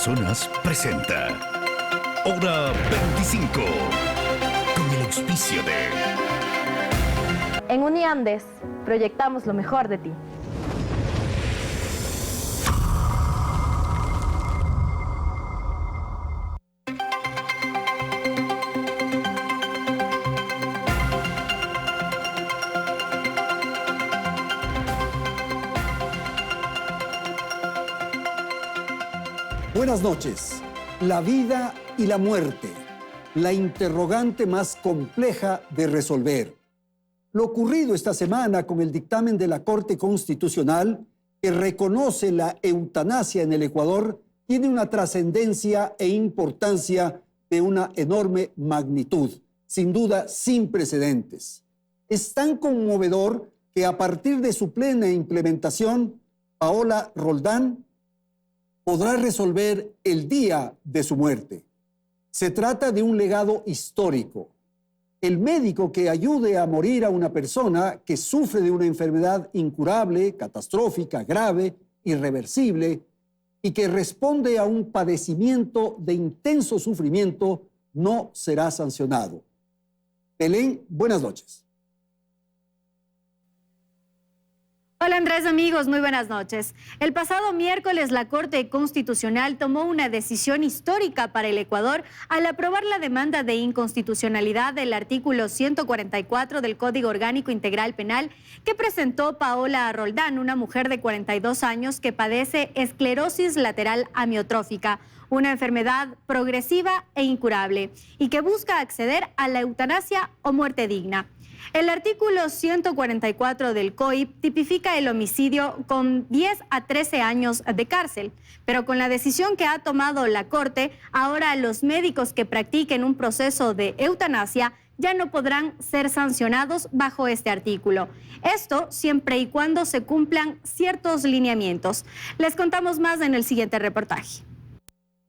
Personas presenta Hora 25 con el auspicio de... En Uniandes proyectamos lo mejor de ti. Buenas noches. La vida y la muerte, la interrogante más compleja de resolver. Lo ocurrido esta semana con el dictamen de la Corte Constitucional que reconoce la eutanasia en el Ecuador tiene una trascendencia e importancia de una enorme magnitud, sin duda sin precedentes. Es tan conmovedor que a partir de su plena implementación, Paola Roldán podrá resolver el día de su muerte. Se trata de un legado histórico. El médico que ayude a morir a una persona que sufre de una enfermedad incurable, catastrófica, grave, irreversible, y que responde a un padecimiento de intenso sufrimiento, no será sancionado. Belén, buenas noches. Hola Andrés, amigos, muy buenas noches. El pasado miércoles la Corte Constitucional tomó una decisión histórica para el Ecuador al aprobar la demanda de inconstitucionalidad del artículo 144 del Código Orgánico Integral Penal que presentó Paola Roldán, una mujer de 42 años que padece esclerosis lateral amiotrófica, una enfermedad progresiva e incurable, y que busca acceder a la eutanasia o muerte digna. El artículo 144 del COIP tipifica el homicidio con 10 a 13 años de cárcel, pero con la decisión que ha tomado la Corte, ahora los médicos que practiquen un proceso de eutanasia ya no podrán ser sancionados bajo este artículo. Esto siempre y cuando se cumplan ciertos lineamientos. Les contamos más en el siguiente reportaje.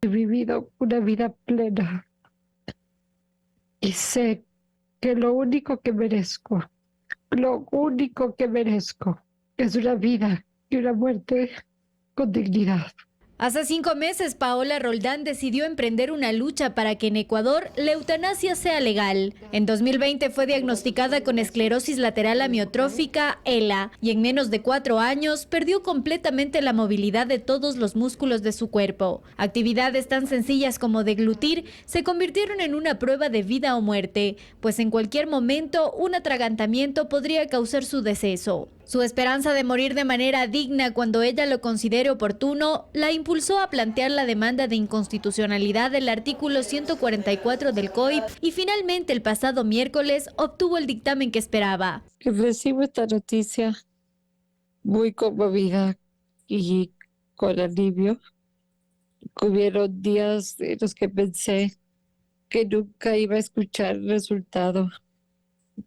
He vivido una vida plena y sé que lo único que merezco es una vida y una muerte con dignidad. Hace 5 meses, Paola Roldán decidió emprender una lucha para que en Ecuador la eutanasia sea legal. En 2020 fue diagnosticada con esclerosis lateral amiotrófica, ELA, y en menos de 4 años perdió completamente la movilidad de todos los músculos de su cuerpo. Actividades tan sencillas como deglutir se convirtieron en una prueba de vida o muerte, pues en cualquier momento un atragantamiento podría causar su deceso. Su esperanza de morir de manera digna cuando ella lo considere oportuno la impulsó a plantear la demanda de inconstitucionalidad del artículo 144 del COIP y finalmente el pasado miércoles obtuvo el dictamen que esperaba. Recibo esta noticia muy conmovida y con alivio. Hubieron días en los que pensé que nunca iba a escuchar el resultado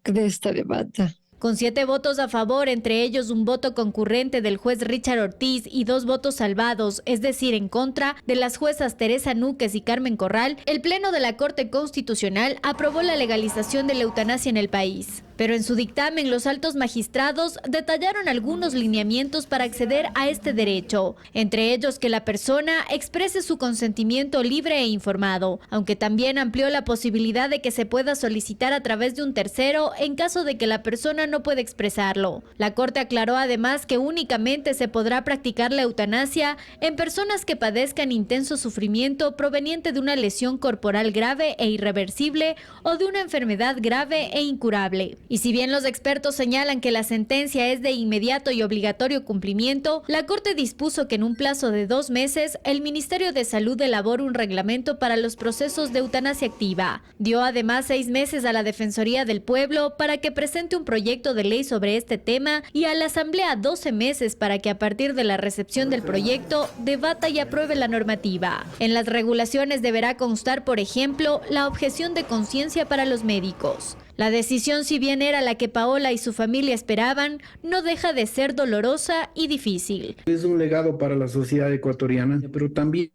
de esta demanda. Con 7 votos a favor, entre ellos un voto concurrente del juez Richard Ortiz y 2 votos salvados, es decir, en contra de las juezas Teresa Núquez y Carmen Corral, el Pleno de la Corte Constitucional aprobó la legalización de la eutanasia en el país. Pero en su dictamen, los altos magistrados detallaron algunos lineamientos para acceder a este derecho, entre ellos que la persona exprese su consentimiento libre e informado, aunque también amplió la posibilidad de que se pueda solicitar a través de un tercero en caso de que la persona no pueda expresarlo. La Corte aclaró además que únicamente se podrá practicar la eutanasia en personas que padezcan intenso sufrimiento proveniente de una lesión corporal grave e irreversible o de una enfermedad grave e incurable. Y si bien los expertos señalan que la sentencia es de inmediato y obligatorio cumplimiento, la Corte dispuso que en un plazo de 2 meses el Ministerio de Salud elabore un reglamento para los procesos de eutanasia activa. Dio además 6 meses a la Defensoría del Pueblo para que presente un proyecto de ley sobre este tema y a la Asamblea 12 meses para que a partir de la recepción del proyecto debata y apruebe la normativa. En las regulaciones deberá constar, por ejemplo, la objeción de conciencia para los médicos. La decisión, si bien era la que Paola y su familia esperaban, no deja de ser dolorosa y difícil. Es un legado para la sociedad ecuatoriana, pero también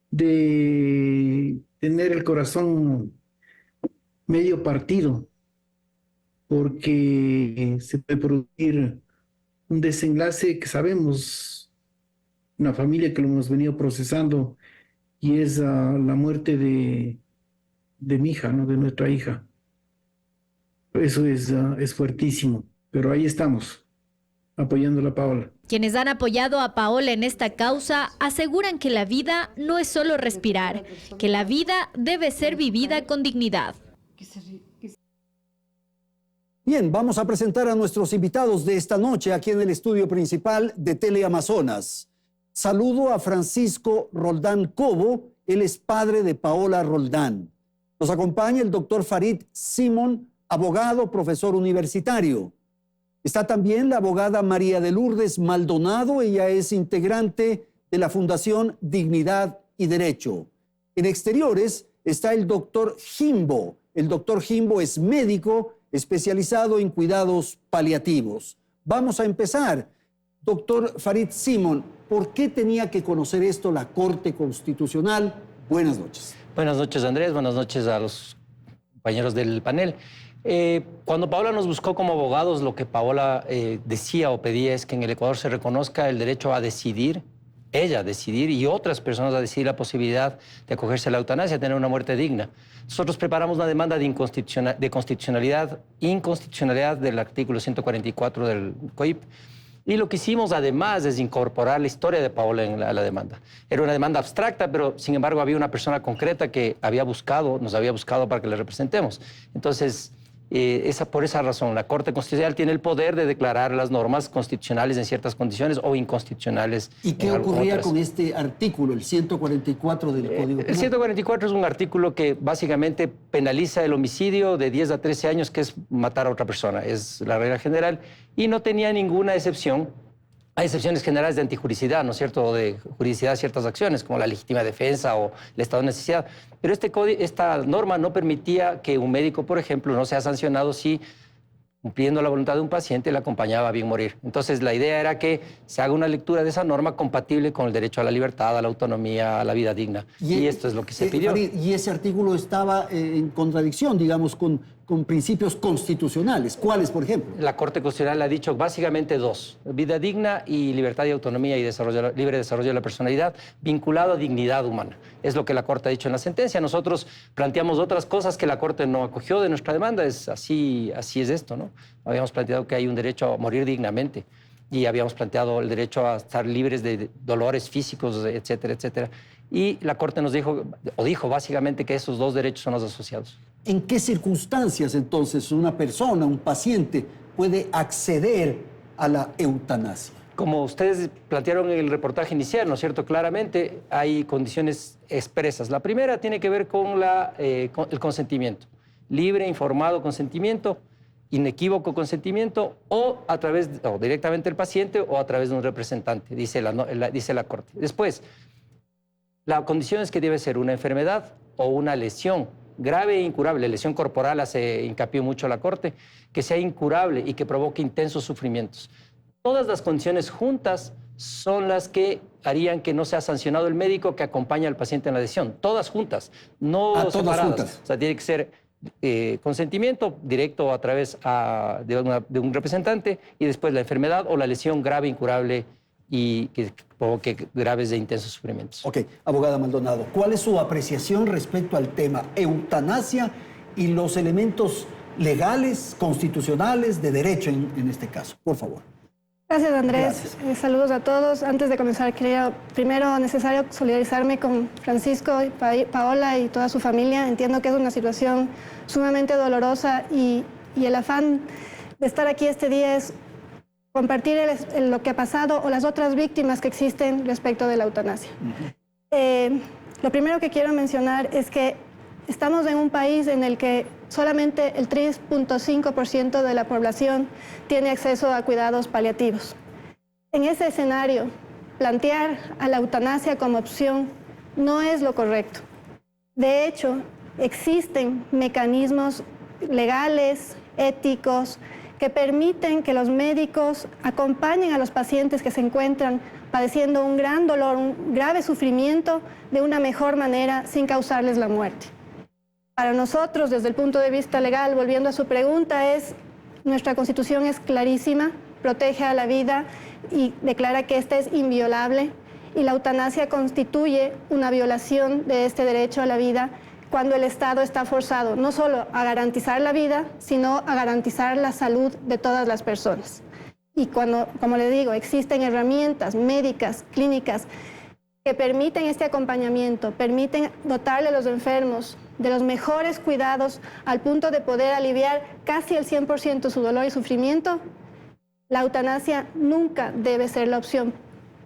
de tener el corazón medio partido, porque se puede producir un desenlace que sabemos, una familia que lo hemos venido procesando y es la muerte de mi hija, ¿no? De nuestra hija. Eso es fuertísimo, pero ahí estamos, apoyando a Paola. Quienes han apoyado a Paola en esta causa aseguran que la vida no es solo respirar, que la vida debe ser vivida con dignidad. Bien, vamos a presentar a nuestros invitados de esta noche aquí en el estudio principal de Teleamazonas. Saludo a Francisco Roldán Cobo, él es padre de Paola Roldán. Nos acompaña el doctor Farid Simón, abogado, profesor universitario. Está también la abogada María de Lourdes Maldonado, ella es integrante de la Fundación Dignidad y Derecho. En exteriores está el doctor Jimbo. El doctor Jimbo es médico especializado en cuidados paliativos. Vamos a empezar. Doctor Farid Simón, ¿por qué tenía que conocer esto la Corte Constitucional? Buenas noches. Buenas noches, Andrés. Buenas noches a los compañeros del panel. Cuando Paola nos buscó como abogados, lo que Paola decía o pedía es que en el Ecuador se reconozca el derecho a decidir, ella a decidir y otras personas a decidir la posibilidad de acogerse a la eutanasia, a tener una muerte digna. Nosotros preparamos una demanda de inconstitucionalidad del artículo 144 del COIP. Y lo que hicimos además es incorporar la historia de Paola en la demanda. Era una demanda abstracta, pero sin embargo había una persona concreta que nos había buscado para que le representemos. Entonces, por esa razón, la Corte Constitucional tiene el poder de declarar las normas constitucionales en ciertas condiciones o inconstitucionales. ¿Y qué ocurría con este artículo, el 144 del Código Penal? El 144 es un artículo que básicamente penaliza el homicidio de 10 a 13 años, que es matar a otra persona. Es la regla general y no tenía ninguna excepción. Hay excepciones generales de antijuricidad, ¿no es cierto?, o de juridicidad de ciertas acciones, como la legítima defensa o el estado de necesidad. Pero esta norma no permitía que un médico, por ejemplo, no sea sancionado si, cumpliendo la voluntad de un paciente, le acompañaba a bien morir. Entonces, la idea era que se haga una lectura de esa norma compatible con el derecho a la libertad, a la autonomía, a la vida digna. Y esto es lo que se pidió. Y ese artículo estaba en contradicción, digamos, con principios constitucionales. ¿Cuáles, por ejemplo? La Corte Constitucional ha dicho básicamente dos: vida digna y libertad y autonomía y libre desarrollo de la personalidad, vinculado a dignidad humana. Es lo que la Corte ha dicho en la sentencia. Nosotros planteamos otras cosas que la Corte no acogió de nuestra demanda. Así es esto, ¿no? Habíamos planteado que hay un derecho a morir dignamente y habíamos planteado el derecho a estar libres de dolores físicos, etcétera, etcétera. Y la Corte nos dijo básicamente que esos dos derechos son los asociados. ¿En qué circunstancias, entonces, una persona, un paciente, puede acceder a la eutanasia? Como ustedes plantearon en el reportaje inicial, ¿no es cierto? Claramente hay condiciones expresas. La primera tiene que ver con el consentimiento. Libre, informado consentimiento, inequívoco consentimiento, o directamente el paciente o a través de un representante, dice la Corte. Después, la condición es que debe ser una enfermedad o una lesión grave e incurable. Lesión corporal hace hincapié mucho la Corte, que sea incurable y que provoque intensos sufrimientos. Todas las condiciones juntas son las que harían que no sea sancionado el médico que acompaña al paciente en la lesión. Todas juntas, no separadas. Todas juntas. O sea, tiene que ser consentimiento directo a través de un representante, y después la enfermedad o la lesión grave, incurable y que provoque graves e intensos sufrimientos. Ok, abogada Maldonado, ¿cuál es su apreciación respecto al tema eutanasia y los elementos legales, constitucionales, de derecho en este caso? Por favor. Gracias, Andrés. Saludos a todos. Antes de comenzar, necesario solidarizarme con Francisco, Paola y toda su familia. Entiendo que es una situación sumamente dolorosa y el afán de estar aquí este día es compartir lo que ha pasado o las otras víctimas que existen respecto de la eutanasia. Lo primero que quiero mencionar es que estamos en un país en el que solamente el 3.5% de la población tiene acceso a cuidados paliativos. En ese escenario, plantear a la eutanasia como opción no es lo correcto. De hecho, existen mecanismos legales, éticos, que permiten que los médicos acompañen a los pacientes que se encuentran padeciendo un gran dolor, un grave sufrimiento, de una mejor manera sin causarles la muerte. Para nosotros, desde el punto de vista legal, volviendo a su pregunta, nuestra Constitución es clarísima, protege a la vida y declara que esta es inviolable y la eutanasia constituye una violación de este derecho a la vida cuando el Estado está forzado no solo a garantizar la vida, sino a garantizar la salud de todas las personas. Y cuando, como le digo, existen herramientas médicas, clínicas, que permiten este acompañamiento, permiten dotarle a los enfermos de los mejores cuidados al punto de poder aliviar casi el 100% su dolor y sufrimiento, la eutanasia nunca debe ser la opción.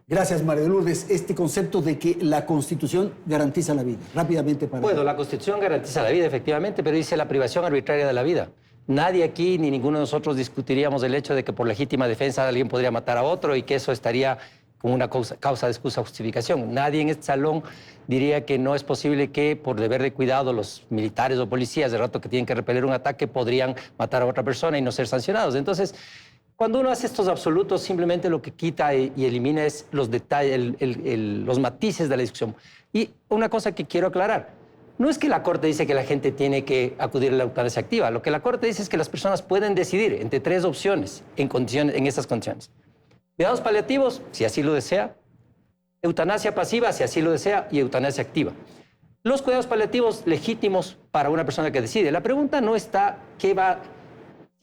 Gracias, María de Lourdes. Este concepto de que la Constitución garantiza la vida. Rápidamente para... Bueno, la Constitución garantiza la vida, efectivamente, pero dice la privación arbitraria de la vida. Nadie aquí, ni ninguno de nosotros discutiríamos el hecho de que por legítima defensa alguien podría matar a otro y que eso estaría como una causa de excusa o justificación. Nadie en este salón diría que no es posible que por deber de cuidado los militares o policías, de rato que tienen que repeler un ataque, podrían matar a otra persona y no ser sancionados. Entonces, cuando uno hace estos absolutos, simplemente lo que quita y elimina es los detalles, los matices de la discusión. Y una cosa que quiero aclarar, no es que la Corte dice que la gente tiene que acudir a la eutanasia activa. Lo que la Corte dice es que las personas pueden decidir entre 3 opciones en estas condiciones. Cuidados paliativos, si así lo desea, eutanasia pasiva, si así lo desea, y eutanasia activa. Los cuidados paliativos legítimos para una persona que decide. La pregunta no está qué va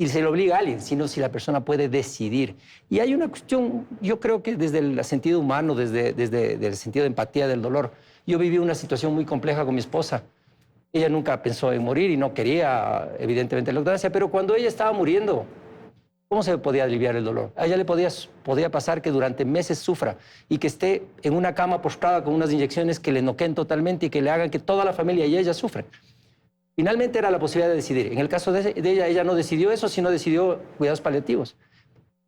y se le obliga a alguien, sino si la persona puede decidir. Y hay una cuestión, yo creo que desde el sentido humano, desde el sentido de empatía del dolor. Yo viví una situación muy compleja con mi esposa. Ella nunca pensó en morir y no quería, evidentemente, la eutanasia, pero cuando ella estaba muriendo, ¿cómo se podía aliviar el dolor? A ella le podía pasar que durante meses sufra y que esté en una cama postrada con unas inyecciones que le noqueen totalmente y que le hagan que toda la familia y ella sufren. Finalmente era la posibilidad de decidir. En el caso de ella no decidió eso, sino decidió cuidados paliativos.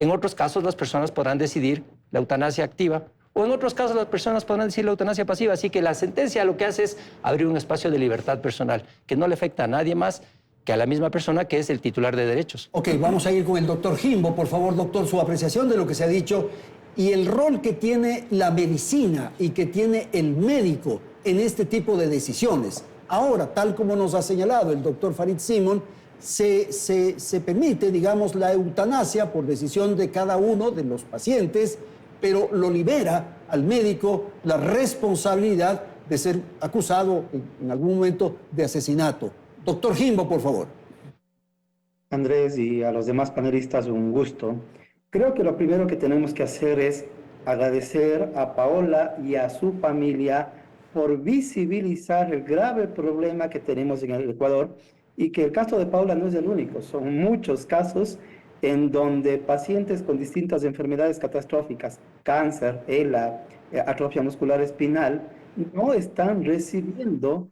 En otros casos, las personas podrán decidir la eutanasia activa o en otros casos las personas podrán decidir la eutanasia pasiva. Así que la sentencia lo que hace es abrir un espacio de libertad personal que no le afecta a nadie más que a la misma persona que es el titular de derechos. Ok, vamos a ir con el doctor Jimbo. Por favor, doctor, su apreciación de lo que se ha dicho y el rol que tiene la medicina y que tiene el médico en este tipo de decisiones. Ahora, tal como nos ha señalado el doctor Farid Simon, se permite, digamos, la eutanasia por decisión de cada uno de los pacientes, pero lo libera al médico la responsabilidad de ser acusado en algún momento de asesinato. Doctor Jimbo, por favor. Andrés y a los demás panelistas, un gusto. Creo que lo primero que tenemos que hacer es agradecer a Paola y a su familia por visibilizar el grave problema que tenemos en el Ecuador y que el caso de Paola no es el único. Son muchos casos en donde pacientes con distintas enfermedades catastróficas, cáncer, ELA, atrofia muscular espinal, no están recibiendo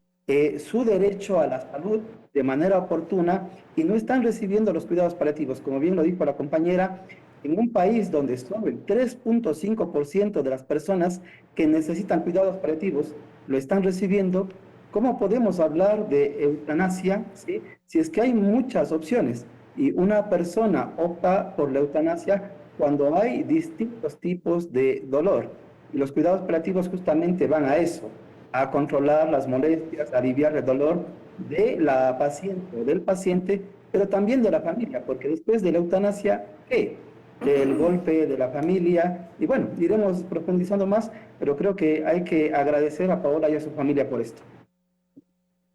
su derecho a la salud de manera oportuna y no están recibiendo los cuidados paliativos. Como bien lo dijo la compañera, en un país donde solo el 3.5% de las personas que necesitan cuidados paliativos lo están recibiendo, ¿cómo podemos hablar de eutanasia, ¿sí? Si es que hay muchas opciones y una persona opta por la eutanasia cuando hay distintos tipos de dolor? Y los cuidados paliativos justamente van a eso, a controlar las molestias, a aliviar el dolor de la paciente o del paciente, pero también de la familia, porque después de la eutanasia, ¿qué? El golpe de la familia, y bueno, iremos profundizando más, pero creo que hay que agradecer a Paola y a su familia por esto.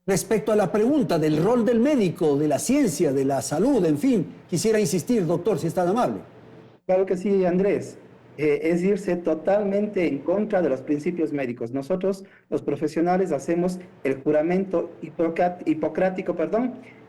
Respecto a la pregunta del rol del médico, de la ciencia, de la salud, en fin, quisiera insistir, doctor, si es tan amable. Claro que sí, Andrés. Es irse totalmente en contra de los principios médicos. Nosotros, los profesionales, hacemos el juramento hipocrático,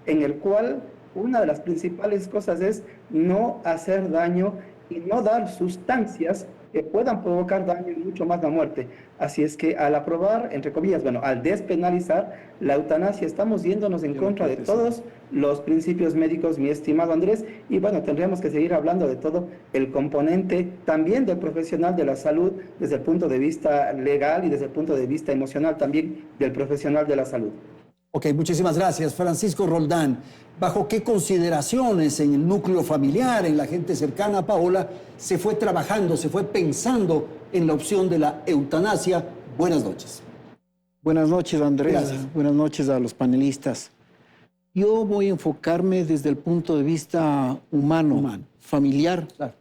en el cual una de las principales cosas es no hacer daño y no dar sustancias que puedan provocar daño y mucho más la muerte. Así es que al aprobar, entre comillas, al despenalizar la eutanasia, estamos yéndonos en contra de todos los principios médicos, mi estimado Andrés, y bueno, tendríamos que seguir hablando de todo el componente también del profesional de la salud, desde el punto de vista legal y desde el punto de vista emocional también del profesional de la salud. Ok, muchísimas gracias. Francisco Roldán, ¿bajo qué consideraciones en el núcleo familiar, en la gente cercana a Paola, se fue trabajando, se fue pensando en la opción de la eutanasia? Buenas noches. Buenas noches, Andrés. Gracias. Buenas noches a los panelistas. Yo voy a enfocarme desde el punto de vista humano. Familiar, Claro.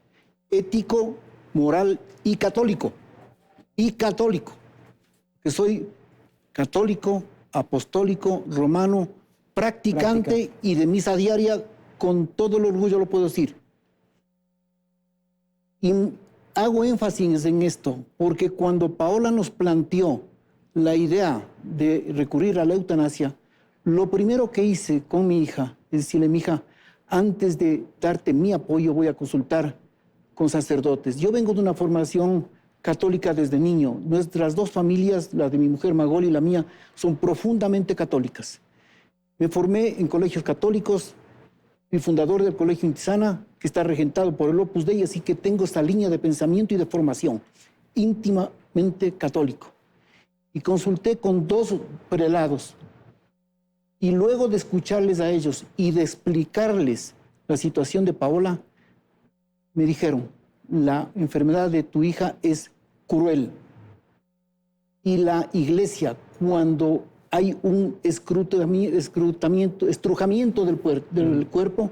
ético, moral y católico. y católico, que soy católico, apostólico, romano, practicante y de misa diaria, con todo el orgullo lo puedo decir. Y hago énfasis en esto, porque cuando Paola nos planteó la idea de recurrir a la eutanasia, lo primero que hice con mi hija es decirle, mi hija, antes de darte mi apoyo voy a consultar con sacerdotes. Yo vengo de una formación católica desde niño. Nuestras dos familias, la de mi mujer Magol y la mía, son profundamente católicas. Me formé en colegios católicos, fui fundador del Colegio Intisana, que está regentado por el Opus Dei, así que tengo esta línea de pensamiento y de formación, íntimamente católico. Y consulté con 2 prelados, y luego de escucharles a ellos y de explicarles la situación de Paola, me dijeron, la enfermedad de tu hija es cruel. Y la iglesia, cuando hay un estrujamiento del cuerpo,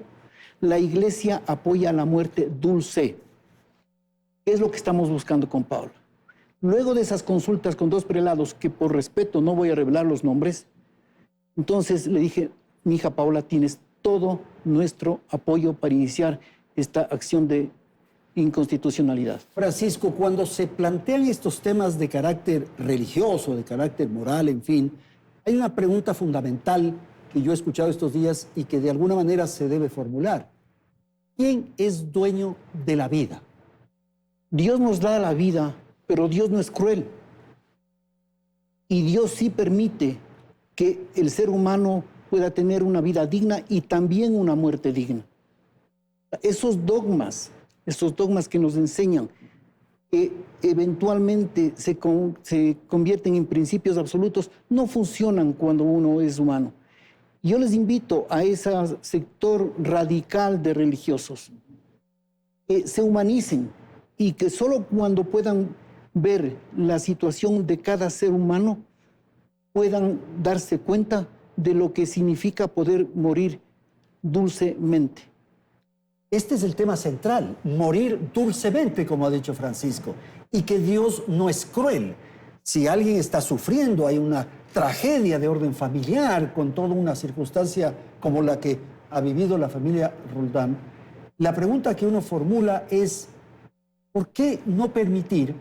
la iglesia apoya la muerte dulce. Es lo que estamos buscando con Paola. Luego de esas consultas con 2 prelados, que por respeto no voy a revelar los nombres, entonces le dije, mi hija Paola, tienes todo nuestro apoyo para iniciar esta acción de inconstitucionalidad. Francisco, cuando se plantean estos temas de carácter religioso, de carácter moral, en fin, hay una pregunta fundamental que yo he escuchado estos días y que de alguna manera se debe formular. ¿Quién es dueño de la vida? Dios nos da la vida, pero Dios no es cruel. Y Dios sí permite que el ser humano pueda tener una vida digna y también una muerte digna. Esos dogmas que nos enseñan que eventualmente se convierten en principios absolutos, no funcionan cuando uno es humano. Yo les invito a ese sector radical de religiosos que se humanicen y que solo cuando puedan ver la situación de cada ser humano puedan darse cuenta de lo que significa poder morir dulcemente. Este es el tema central, morir dulcemente, como ha dicho Francisco, y que Dios no es cruel. Si alguien está sufriendo, hay una tragedia de orden familiar, con toda una circunstancia como la que ha vivido la familia Roldán, la pregunta que uno formula es, ¿por qué no permitir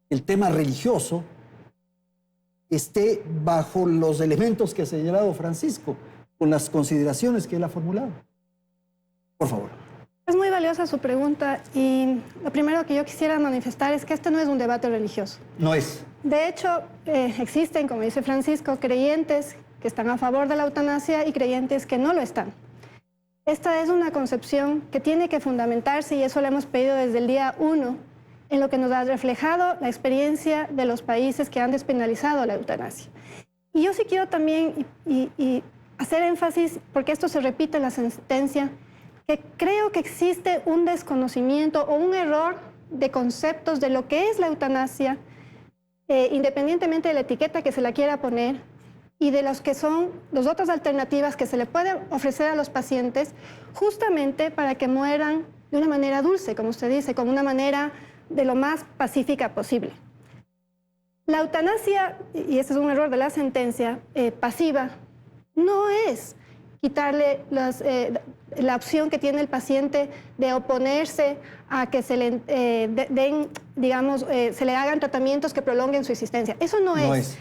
el tema religioso esté bajo los elementos que ha señalado Francisco, con las consideraciones que él ha formulado? Por favor. Es muy valiosa su pregunta y lo primero que yo quisiera manifestar es que este no es un debate religioso. No es. De hecho, existen, como dice Francisco, creyentes que están a favor de la eutanasia y creyentes que no lo están. Esta es una concepción que tiene que fundamentarse, y eso lo hemos pedido desde el día 1, en lo que nos ha reflejado la experiencia de los países que han despenalizado la eutanasia. Y yo sí quiero también y hacer énfasis, porque esto se repite en la sentencia, que creo que existe un desconocimiento o un error de conceptos de lo que es la eutanasia, independientemente de la etiqueta que se la quiera poner, y de los que son las otras alternativas que se le puede ofrecer a los pacientes, justamente para que mueran de una manera dulce, como usted dice, con una manera de lo más pacífica posible. La eutanasia, y este es un error de la sentencia, pasiva, no es quitarle la opción que tiene el paciente de oponerse a que se le se le hagan tratamientos que prolonguen su existencia. Eso no es.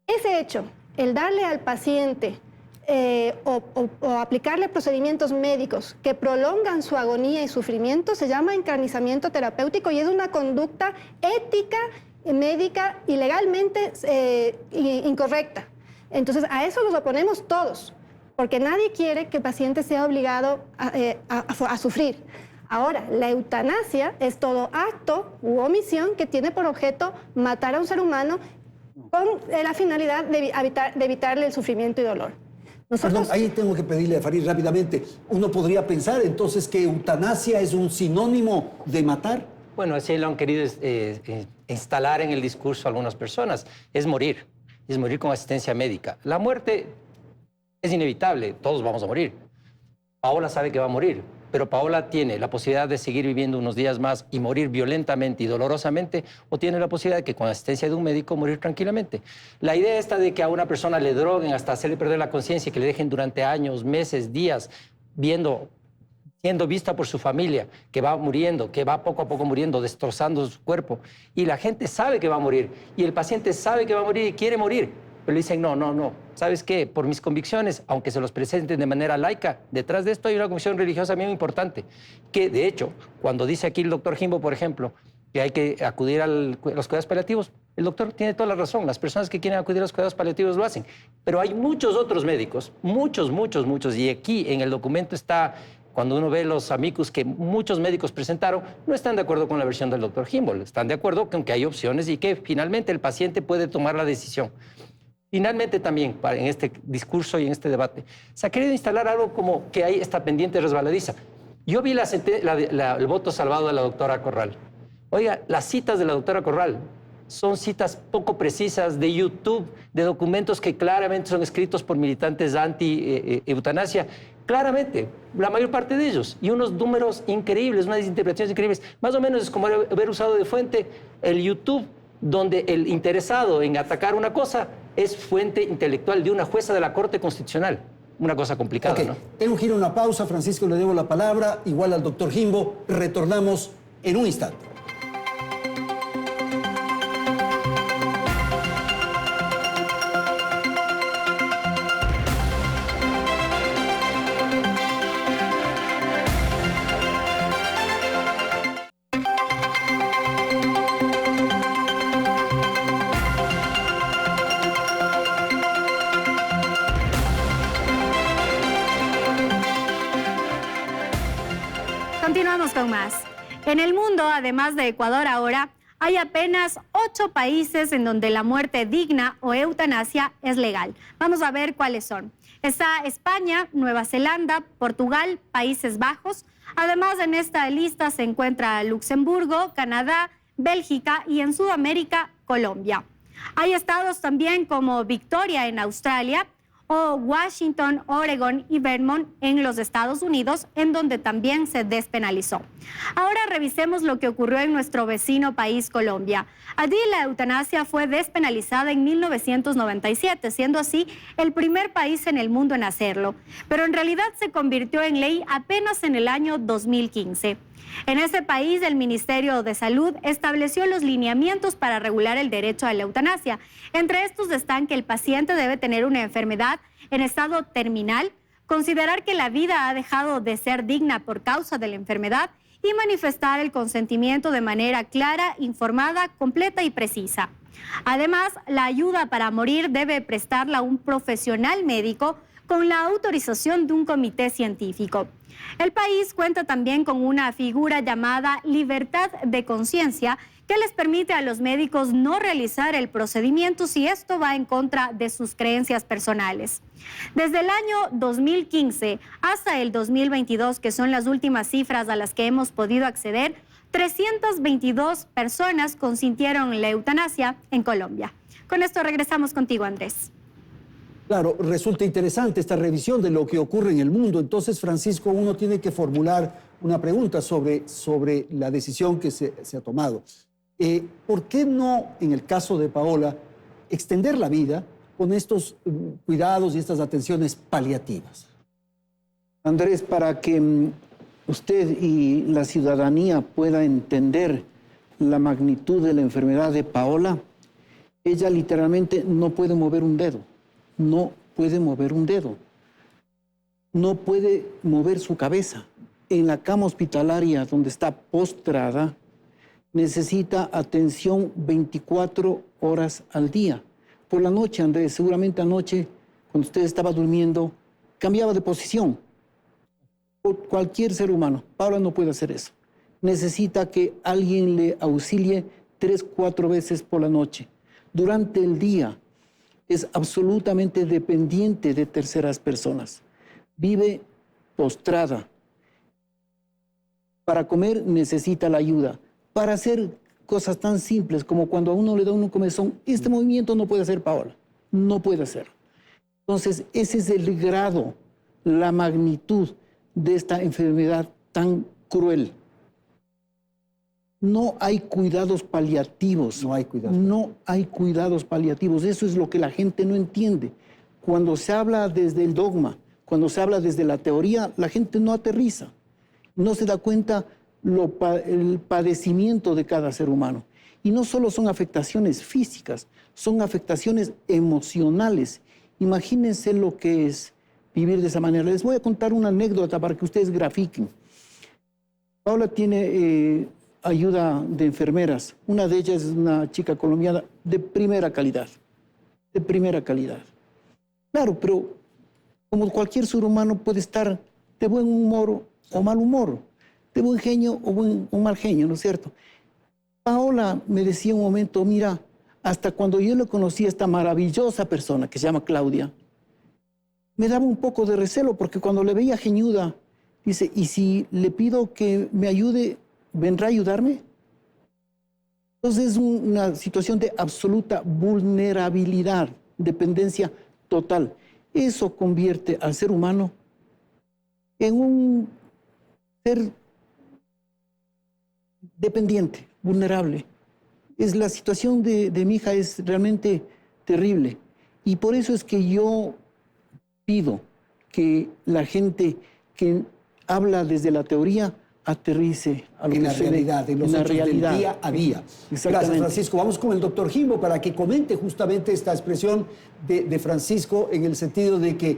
Ese hecho, el darle al paciente o aplicarle procedimientos médicos que prolongan su agonía y sufrimiento, se llama encarnizamiento terapéutico y es una conducta ética, médica y legalmente incorrecta. Entonces, a eso nos oponemos todos, porque nadie quiere que el paciente sea obligado a sufrir. Ahora, la eutanasia es todo acto u omisión que tiene por objeto matar a un ser humano con la finalidad de evitarle el sufrimiento y dolor. Perdón, ahí tengo que pedirle a Farid rápidamente. ¿Uno podría pensar entonces que eutanasia es un sinónimo de matar? Bueno, así lo han querido instalar en el discurso algunas personas. Es morir con asistencia médica. La muerte es inevitable, todos vamos a morir. Paola sabe que va a morir, pero Paola tiene la posibilidad de seguir viviendo unos días más y morir violentamente y dolorosamente, o tiene la posibilidad de que con asistencia de un médico morir tranquilamente. La idea esta de que a una persona le droguen hasta hacerle perder la conciencia y que le dejen durante años, meses, días, siendo vista por su familia, que va muriendo, que va poco a poco muriendo, destrozando su cuerpo, y la gente sabe que va a morir, y el paciente sabe que va a morir y quiere morir, pero le dicen, no, ¿sabes qué? Por mis convicciones, aunque se los presenten de manera laica, detrás de esto hay una convicción religiosa muy importante, que de hecho, cuando dice aquí el doctor Jimbo, por ejemplo, que hay que acudir a los cuidados paliativos, el doctor tiene toda la razón, las personas que quieren acudir a los cuidados paliativos lo hacen, pero hay muchos otros médicos, muchos, y aquí en el documento está, cuando uno ve los amicus que muchos médicos presentaron, no están de acuerdo con la versión del doctor Jimbo, están de acuerdo con que hay opciones y que finalmente el paciente puede tomar la decisión. Finalmente también, en este discurso y en este debate, se ha querido instalar algo como que hay esta pendiente resbaladiza. Yo vi el voto salvado de la doctora Corral. Oiga, las citas de la doctora Corral son citas poco precisas de YouTube, de documentos que claramente son escritos por militantes anti-eutanasia, claramente, la mayor parte de ellos, y unos números increíbles, unas interpretaciones increíbles. Más o menos es como haber usado de fuente el YouTube, donde el interesado en atacar una cosa es fuente intelectual de una jueza de la Corte Constitucional. Una cosa complicada, Okay. ¿no? En un giro, una pausa. Francisco, le debo la palabra, igual al doctor Jimbo. Retornamos en un instante. Continuamos con más. En el mundo, además de Ecuador ahora, hay apenas 8 países en donde la muerte digna o eutanasia es legal. Vamos a ver cuáles son. Está España, Nueva Zelanda, Portugal, Países Bajos. Además, en esta lista se encuentra Luxemburgo, Canadá, Bélgica y en Sudamérica, Colombia. Hay estados también como Victoria en Australia, o Washington, Oregon y Vermont en los Estados Unidos, en donde también se despenalizó. Ahora revisemos lo que ocurrió en nuestro vecino país, Colombia. Allí la eutanasia fue despenalizada en 1997, siendo así el primer país en el mundo en hacerlo, pero en realidad se convirtió en ley apenas en el año 2015. En ese país, el Ministerio de Salud estableció los lineamientos para regular el derecho a la eutanasia. Entre estos están que el paciente debe tener una enfermedad en estado terminal, considerar que la vida ha dejado de ser digna por causa de la enfermedad y manifestar el consentimiento de manera clara, informada, completa y precisa. Además, la ayuda para morir debe prestarla un profesional médico con la autorización de un comité científico. El país cuenta también con una figura llamada libertad de conciencia que les permite a los médicos no realizar el procedimiento si esto va en contra de sus creencias personales. Desde el año 2015 hasta el 2022, que son las últimas cifras a las que hemos podido acceder, 322 personas consintieron la eutanasia en Colombia. Con esto regresamos contigo, Andrés. Claro, resulta interesante esta revisión de lo que ocurre en el mundo. Entonces, Francisco, uno tiene que formular una pregunta sobre la decisión que se ha tomado. ¿Por qué no, en el caso de Paola, extender la vida con estos cuidados y estas atenciones paliativas? Andrés, para que usted y la ciudadanía pueda entender la magnitud de la enfermedad de Paola, ella literalmente no puede mover un dedo. No puede mover un dedo, no puede mover su cabeza. En la cama hospitalaria donde está postrada, necesita atención 24 horas al día. Por la noche, Andrés, seguramente anoche, cuando usted estaba durmiendo, cambiaba de posición. Cualquier ser humano, Paola no puede hacer eso. Necesita que alguien le auxilie 3, 4 veces por la noche. Durante el día, es absolutamente dependiente de terceras personas. Vive postrada. Para comer necesita la ayuda. Para hacer cosas tan simples como cuando a uno le da un comezón, este movimiento no puede hacer Paola. No puede hacer. Entonces, ese es el grado, la magnitud de esta enfermedad tan cruel. No hay cuidados paliativos. No hay cuidados. No hay cuidados paliativos. Eso es lo que la gente no entiende. Cuando se habla desde el dogma, cuando se habla desde la teoría, la gente no aterriza. No se da cuenta el padecimiento de cada ser humano. Y no solo son afectaciones físicas, son afectaciones emocionales. Imagínense lo que es vivir de esa manera. Les voy a contar una anécdota para que ustedes grafiquen. Paola tiene ayuda de enfermeras. Una de ellas es una chica colombiana de primera calidad. De primera calidad. Claro, pero como cualquier ser humano puede estar de buen humor o mal humor, de buen genio o mal genio, ¿no es cierto? Paola me decía un momento, mira, hasta cuando yo le conocí a esta maravillosa persona que se llama Claudia, me daba un poco de recelo porque cuando le veía geñuda, dice, ¿y si le pido que me ayude, vendrá a ayudarme? Entonces es una situación de absoluta vulnerabilidad, dependencia total. Eso convierte al ser humano en un ser dependiente, vulnerable. La situación de mi hija es realmente terrible. Y por eso es que yo pido que la gente que habla desde la teoría aterrice a lo en que la sucede realidad, en los la hechos del realidad. día a día. Gracias, Francisco. Vamos con el doctor Jimbo para que comente justamente esta expresión de Francisco en el sentido de que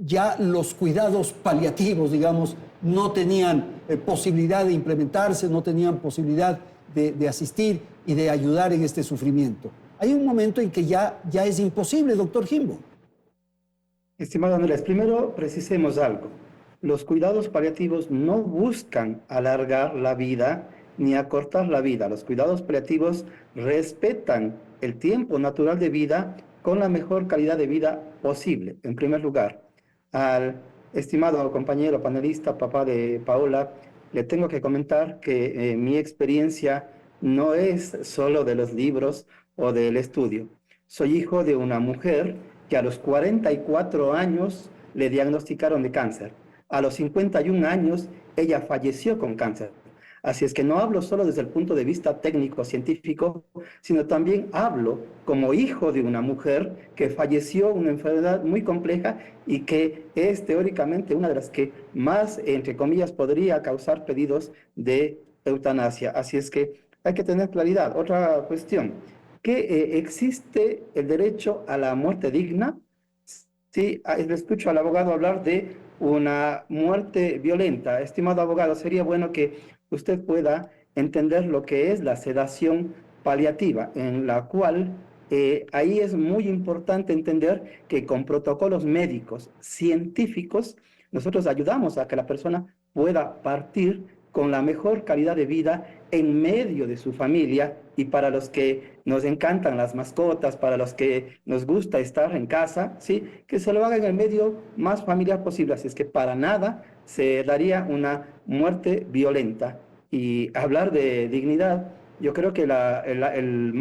ya los cuidados paliativos, digamos, no tenían posibilidad de implementarse, no tenían posibilidad de asistir y de ayudar en este sufrimiento. Hay un momento en que ya es imposible, doctor Jimbo. Estimado Andrés, primero precisemos algo. Los cuidados paliativos no buscan alargar la vida ni acortar la vida. Los cuidados paliativos respetan el tiempo natural de vida con la mejor calidad de vida posible. En primer lugar, al estimado compañero panelista, papá de Paola, le tengo que comentar que mi experiencia no es solo de los libros o del estudio. Soy hijo de una mujer que a los 44 años le diagnosticaron de cáncer. A los 51 años, ella falleció con cáncer. Así es que no hablo solo desde el punto de vista técnico-científico, sino también hablo como hijo de una mujer que falleció una enfermedad muy compleja y que es teóricamente una de las que más, entre comillas, podría causar pedidos de eutanasia. Así es que hay que tener claridad. Otra cuestión, que existe el derecho a la muerte digna. Sí, le escucho al abogado hablar de una muerte violenta. Estimado abogado, sería bueno que usted pueda entender lo que es la sedación paliativa, en la cual ahí es muy importante entender que con protocolos médicos, científicos, nosotros ayudamos a que la persona pueda partir con la mejor calidad de vida en medio de su familia. Y para los que nos encantan las mascotas, para los que nos gusta estar en casa, ¿sí?, que se lo haga en el medio más familiar posible. Así es que para nada se daría una muerte violenta. Y hablar de dignidad, yo creo que el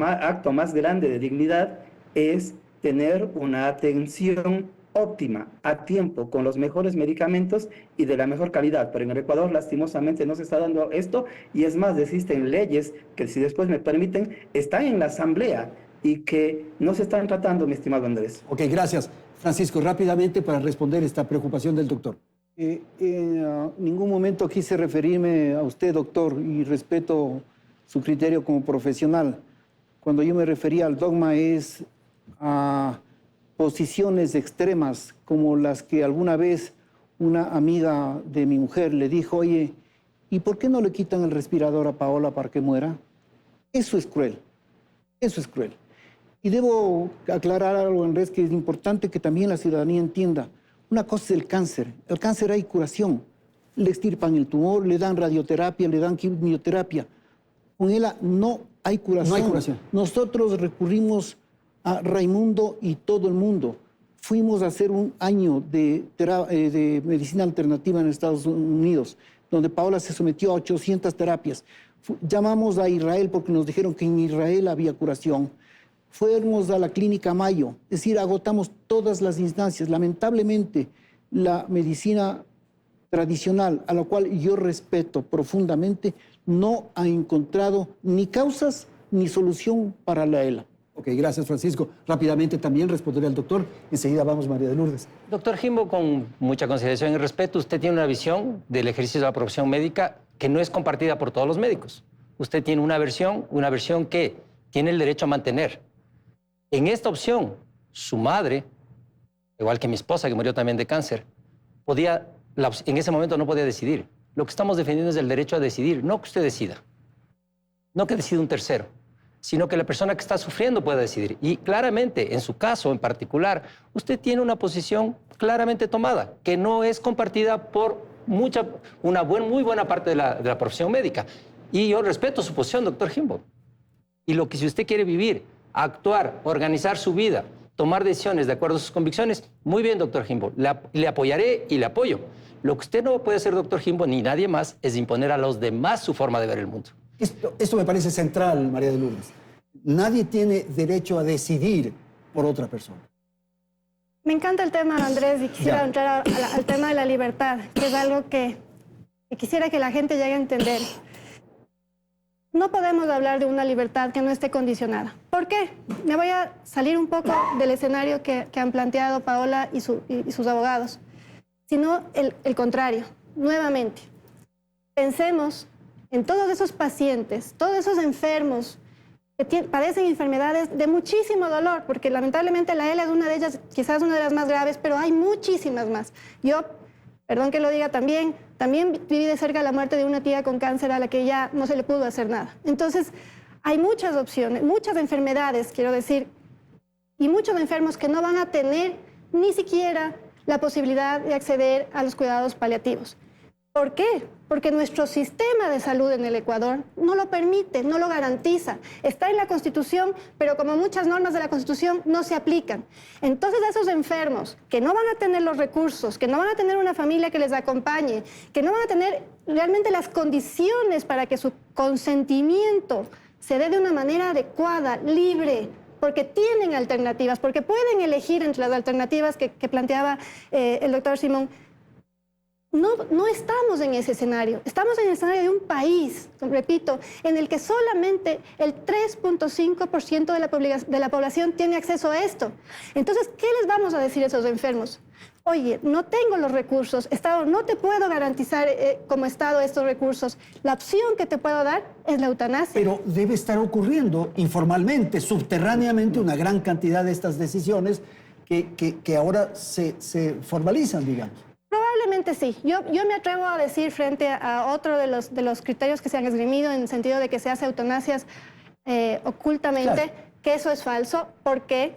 acto más grande de dignidad es tener una atención óptima, a tiempo, con los mejores medicamentos y de la mejor calidad. Pero en el Ecuador, lastimosamente, no se está dando esto, y es más, existen leyes que, si después me permiten, están en la Asamblea y que no se están tratando, mi estimado Andrés. Ok, gracias. Francisco, rápidamente para responder esta preocupación del doctor. En ningún momento quise referirme a usted, doctor, y respeto su criterio como profesional. Cuando yo me refería al dogma es a posiciones extremas como las que alguna vez una amiga de mi mujer le dijo, oye, ¿y por qué no le quitan el respirador a Paola para que muera? Eso es cruel, eso es cruel. Y debo aclarar algo, Andrés, que es importante que también la ciudadanía entienda. Una cosa es el cáncer hay curación. Le extirpan el tumor, le dan radioterapia, le dan quimioterapia. Con ella no hay curación. No hay curación. Nosotros recurrimos a Raimundo y todo el mundo. Fuimos a hacer un año de medicina alternativa en Estados Unidos, donde Paola se sometió a 800 terapias. Llamamos a Israel porque nos dijeron que en Israel había curación. Fuimos a la clínica Mayo, es decir, agotamos todas las instancias. Lamentablemente, la medicina tradicional, a la cual yo respeto profundamente, no ha encontrado ni causas ni solución para la ELA. Ok, gracias, Francisco. Rápidamente también responderé al doctor. Enseguida vamos, María de Lourdes. Doctor Jimbo, con mucha consideración y respeto, usted tiene una visión del ejercicio de la profesión médica que no es compartida por todos los médicos. Usted tiene una versión que tiene el derecho a mantener. En esta opción, su madre, igual que mi esposa, que murió también de cáncer, en ese momento no podía decidir. Lo que estamos defendiendo es el derecho a decidir, no que usted decida, no que decida un tercero, sino que la persona que está sufriendo pueda decidir. Y claramente, en su caso en particular, usted tiene una posición claramente tomada, que no es compartida por muy buena parte de la profesión médica. Y yo respeto su posición, doctor Jimbo. Y lo que si usted quiere vivir, actuar, organizar su vida, tomar decisiones de acuerdo a sus convicciones, muy bien, doctor Jimbo, le apoyaré y le apoyo. Lo que usted no puede hacer, doctor Jimbo, ni nadie más, es imponer a los demás su forma de ver el mundo. Esto me parece central, María de Lourdes. Nadie tiene derecho a decidir por otra persona. Me encanta el tema, Andrés, y quisiera entrar al tema de la libertad, que es algo que quisiera que la gente llegue a entender. No podemos hablar de una libertad que no esté condicionada. ¿Por qué? Me voy a salir un poco del escenario que han planteado Paola y sus abogados, sino el contrario. Nuevamente, pensemos en todos esos pacientes, todos esos enfermos que padecen enfermedades de muchísimo dolor, porque lamentablemente la ELA es una de ellas, quizás una de las más graves, pero hay muchísimas más. Yo, perdón que lo diga también viví de cerca la muerte de una tía con cáncer a la que ya no se le pudo hacer nada. Entonces, hay muchas opciones, muchas enfermedades, quiero decir, y muchos enfermos que no van a tener ni siquiera la posibilidad de acceder a los cuidados paliativos. ¿Por qué? Porque nuestro sistema de salud en el Ecuador no lo permite, no lo garantiza. Está en la Constitución, pero como muchas normas de la Constitución no se aplican. Entonces, a esos enfermos que no van a tener los recursos, que no van a tener una familia que les acompañe, que no van a tener realmente las condiciones para que su consentimiento se dé de una manera adecuada, libre, porque tienen alternativas, porque pueden elegir entre las alternativas que planteaba el doctor Simón. No estamos en ese escenario. Estamos en el escenario de un país, repito, en el que solamente el 3.5% de la población tiene acceso a esto. Entonces, ¿qué les vamos a decir a esos enfermos? Oye, no tengo los recursos, Estado, no te puedo garantizar como Estado estos recursos. La opción que te puedo dar es la eutanasia. Pero debe estar ocurriendo informalmente, subterráneamente, una gran cantidad de estas decisiones que ahora se formalizan, digamos. Probablemente sí. Yo me atrevo a decir frente a otro de los criterios que se han esgrimido en el sentido de que se hace eutanasias ocultamente, claro, que eso es falso. ¿Por qué?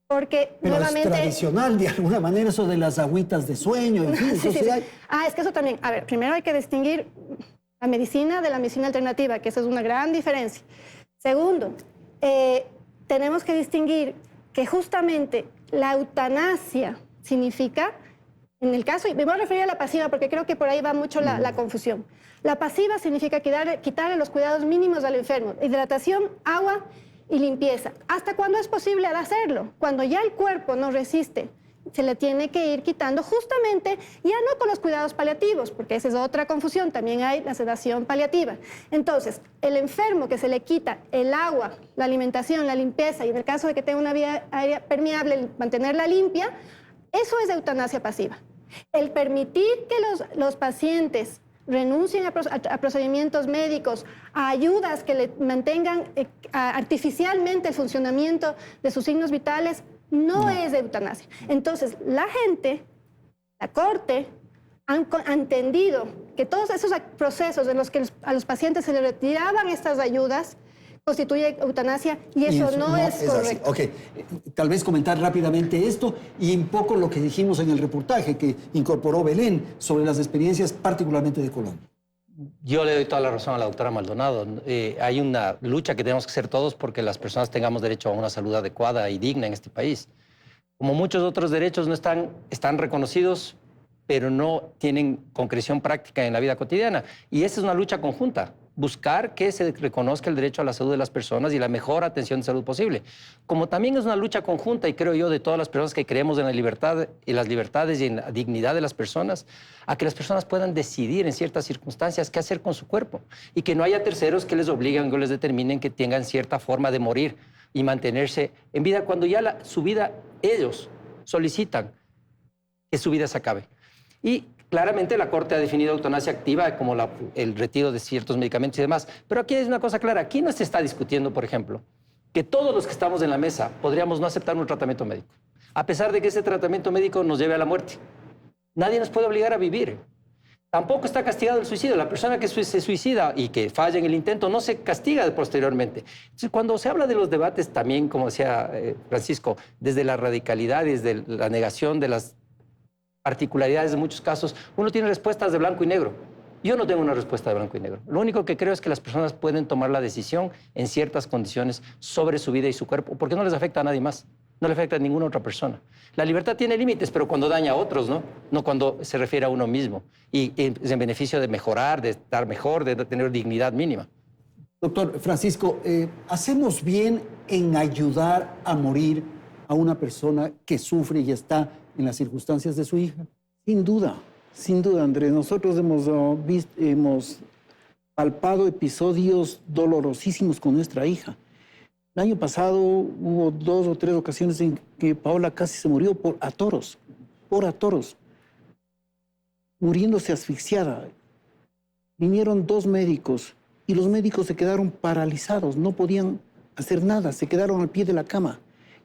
Porque pero nuevamente... es tradicional, de alguna manera, eso de las agüitas de sueño, en fin. Sí. Es que eso también... A ver, primero hay que distinguir la medicina de la medicina alternativa, que esa es una gran diferencia. Segundo, tenemos que distinguir que justamente la eutanasia significa... En el caso, y me voy a referir a la pasiva porque creo que por ahí va mucho la confusión. La pasiva significa quitarle los cuidados mínimos al enfermo, hidratación, agua y limpieza. ¿Hasta cuándo es posible hacerlo? Cuando ya el cuerpo no resiste, se le tiene que ir quitando justamente, ya no con los cuidados paliativos, porque esa es otra confusión, también hay la sedación paliativa. Entonces, el enfermo que se le quita el agua, la alimentación, la limpieza, y en el caso de que tenga una vía aérea permeable, mantenerla limpia, eso es eutanasia pasiva. El permitir que los pacientes renuncien a procedimientos médicos, a ayudas que le mantengan artificialmente el funcionamiento de sus signos vitales, no es eutanasia. Entonces, la gente, la Corte, han entendido que todos esos procesos en los que a los pacientes se les retiraban estas ayudas constituye eutanasia y eso no es correcto. Ok, tal vez comentar rápidamente esto y un poco lo que dijimos en el reportaje que incorporó Belén sobre las experiencias particularmente de Colombia. Yo le doy toda la razón a la doctora Maldonado. Hay una lucha que tenemos que hacer todos porque las personas tengamos derecho a una salud adecuada y digna en este país. Como muchos otros derechos no están reconocidos, pero no tienen concreción práctica en la vida cotidiana. Y esa es una lucha conjunta. buscar que se reconozca el derecho a la salud de las personas y la mejor atención de salud posible. Como también es una lucha conjunta, y creo yo, de todas las personas que creemos en la libertad y las libertades y en la dignidad de las personas, a que las personas puedan decidir en ciertas circunstancias qué hacer con su cuerpo y que no haya terceros que les obliguen o les determinen que tengan cierta forma de morir y mantenerse en vida cuando ya su vida, ellos solicitan que su vida se acabe. Y claramente la Corte ha definido eutanasia activa como el retiro de ciertos medicamentos y demás. Pero aquí hay una cosa clara. Aquí no se está discutiendo, por ejemplo, que todos los que estamos en la mesa podríamos no aceptar un tratamiento médico, a pesar de que ese tratamiento médico nos lleve a la muerte. Nadie nos puede obligar a vivir. Tampoco está castigado el suicidio. La persona que se suicida y que falla en el intento no se castiga posteriormente. Entonces, cuando se habla de los debates también, como decía Francisco, desde la radicalidad, desde la negación de las particularidades de muchos casos, uno tiene respuestas de blanco y negro. Yo no tengo una respuesta de blanco y negro. Lo único que creo es que las personas pueden tomar la decisión en ciertas condiciones sobre su vida y su cuerpo, porque no les afecta a nadie más, no le afecta a ninguna otra persona. La libertad tiene límites, pero cuando daña a otros, ¿no? No cuando se refiere a uno mismo. Y es en beneficio de mejorar, de estar mejor, de tener dignidad mínima. Doctor Francisco, ¿hacemos bien en ayudar a morir a una persona que sufre y está en las circunstancias de su hija? Sin duda, Andrés. Nosotros hemos palpado episodios dolorosísimos con nuestra hija. El año pasado hubo 2 o 3 ocasiones en que Paola casi se murió por toros, muriéndose asfixiada. Vinieron 2 médicos y los médicos se quedaron paralizados, no podían hacer nada, se quedaron al pie de la cama.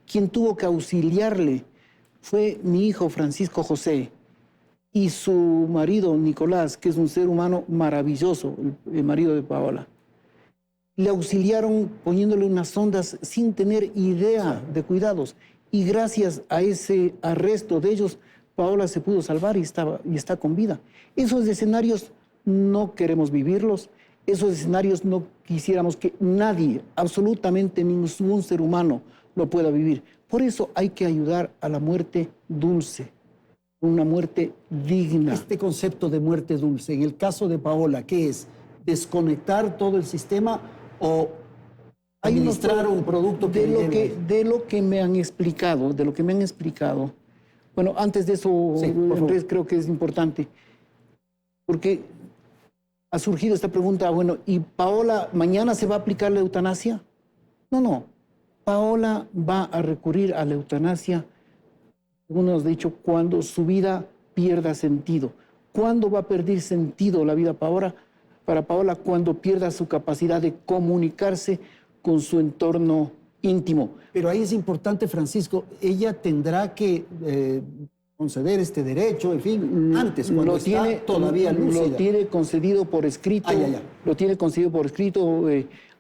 Quien tuvo que auxiliarle fue mi hijo Francisco José y su marido Nicolás, que es un ser humano maravilloso, el marido de Paola. Le auxiliaron poniéndole unas sondas sin tener idea de cuidados. Y gracias a ese arresto de ellos, Paola se pudo salvar y está con vida. Esos escenarios no queremos vivirlos. Esos escenarios no quisiéramos que nadie, absolutamente ningún ser humano, lo pueda vivir. Por eso hay que ayudar a la muerte dulce, una muerte digna. Este concepto de muerte dulce, en el caso de Paola, ¿qué es? ¿Desconectar todo el sistema o administrar un producto que de lo que me han explicado, bueno, antes de eso, sí, Andrés, creo que es importante, porque ha surgido esta pregunta, bueno, ¿y Paola mañana se va a aplicar la eutanasia? No. Paola va a recurrir a la eutanasia, según nos ha dicho, cuando su vida pierda sentido. ¿Cuándo va a perder sentido la vida para Paola? Cuando pierda su capacidad de comunicarse con su entorno íntimo. Pero ahí es importante, Francisco, ella tendrá que conceder este derecho, en fin, antes, cuando está todavía lúcida. Lo tiene concedido por escrito. Lo tiene concedido por escrito